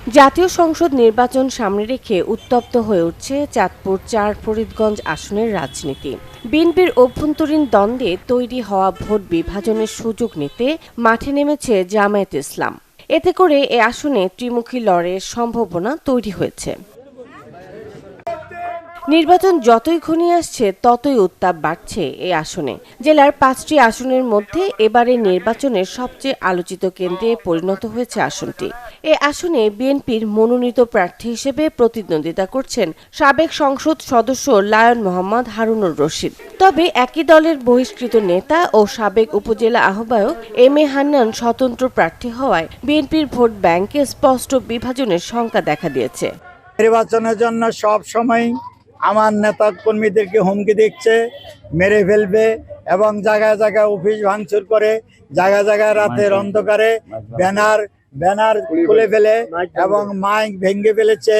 জাতীয় সংসদ নির্বাচন সামনে রেখে উত্তপ্ত হয়ে উঠছে চাঁদপুর ৪ ফরিদগঞ্জ আসনের রাজনীতি। বিএনপির অভ্যন্তরীণ দ্বন্দ্বে তৈরি হওয়া ভোট বিভাজনের সুযোগ নিতে মাঠে নেমেছে জামায়াতে ইসলাম। এতে করে এ আসনে ত্রিমুখী লড়াইয়ের সম্ভাবনা তৈরি হয়েছে। নির্বাচন যতই ঘনিয়ে আসছে ততই উত্তাপ বাড়ছে এই আসনে। জেলার ৫টি আসনের মধ্যে এবারের নির্বাচনের সবচেয়ে আলোচিত কেন্দ্রে পরিণত হয়েছে আসনটি। এ আসনে বিএনপির মনোনীত প্রার্থী হিসেবে প্রতিদ্বন্দ্বিতা করছেন সাবেক সংসদ সদস্য লায়ন মোহাম্মদ হারুনুর রশিদ। তবে একই দলের বহিষ্কৃত নেতা ও সাবেক উপজেলা আহ্বায়ক এম এ হান্নান স্বতন্ত্র প্রার্থী হওয়ায় বিএনপির ভোট ব্যাংকে স্পষ্ট বিভাজনের শঙ্কা দেখা দিয়েছে। নির্বাচনের জন্য সব সময় আমার নেতা কর্মীদেরকে হুমকি দিচ্ছে, মেরে ফেলবে এবং জায়গায় জায়গায় অফিস ভাঙচুর করে, জায়গায় জায়গায় রাতের অন্ধকারে ব্যানার খুলে ফেলে এবং মাইক ভেঙে ফেলেছে।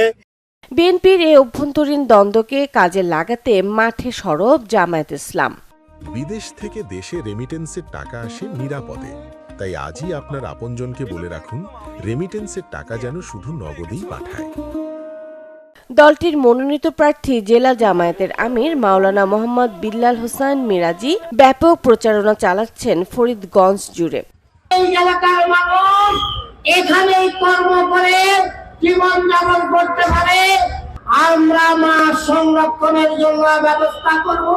বিএনপির এই অভ্যন্তরীণ দ্বন্দ্বকে কাজে লাগাতে মাঠে সরব জামায়াত ইসলাম। বিদেশ থেকে দেশে রেমিটেন্সের টাকা আসে নিরাপদে, তাই আজই আপনার আপনজনকে বলে রাখুন রেমিটেন্সের টাকা যেন শুধু নগদেই পাঠায়। দলটির মনোনীত প্রার্থী জেলা জামায়াতের আমির মাওলানা মোহাম্মদ বিল্লাল হোসেন মিরাজি ব্যাপক প্রচারণা চালাচ্ছেন ফরিদগঞ্জ জুড়ে। এই এলাকার মানুষ এখানেই কর্ম করে জীবনযাপন করতে পারে, আমরা মাছ সংরক্ষণের জন্য ব্যবস্থা করব।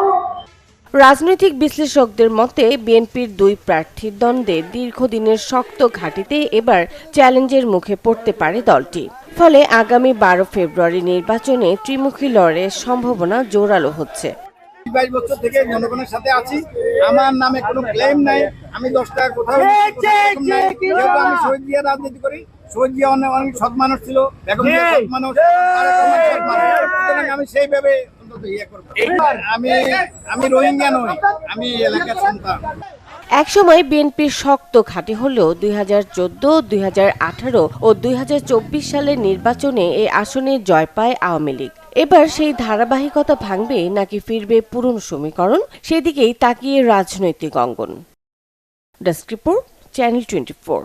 রাজনৈতিক বিশ্লেষকদের মতে বিএনপির দুই প্রার্থীর দ্বন্দ্বে দীর্ঘদিনের শক্ত ঘাঁটিতে এবার চ্যালেঞ্জের মুখে পড়তে পারে দলটি। ফলে আগামী ১২ ফেব্রুয়ারি নির্বাচনে ত্রিমুখী লড়াইয়ের সম্ভাবনা জোরালো হচ্ছে। ২২ বছর থেকে জনগণের সাথে আছি, আমার নামে কোনো ক্লেম নাই, আমি ১০ টাকা কোথাও আমি শহীদ জিয়া রাজনীতি করি। শহীদ জিয়া অনেক সৎ মানুষ ছিল, বেগম জিয়া সৎ মানুষ, আমি সেইভাবে আমি রোহিঙ্গা নই, আমি এলাকার সন্তান। একসময় বিএনপির শক্ত ঘাঁটি হলেও ২০১৪, ২০১৮ ও ২০২৪ সালের নির্বাচনে এই আসনে জয় পায় আওয়ামী লীগ। এবার সেই ধারাবাহিকতা ভাঙবে নাকি ফিরবে পুরনো সমীকরণ, সেদিকেই তাকিয়ে রাজনৈতিক অঙ্গন। Desk report, channel 24।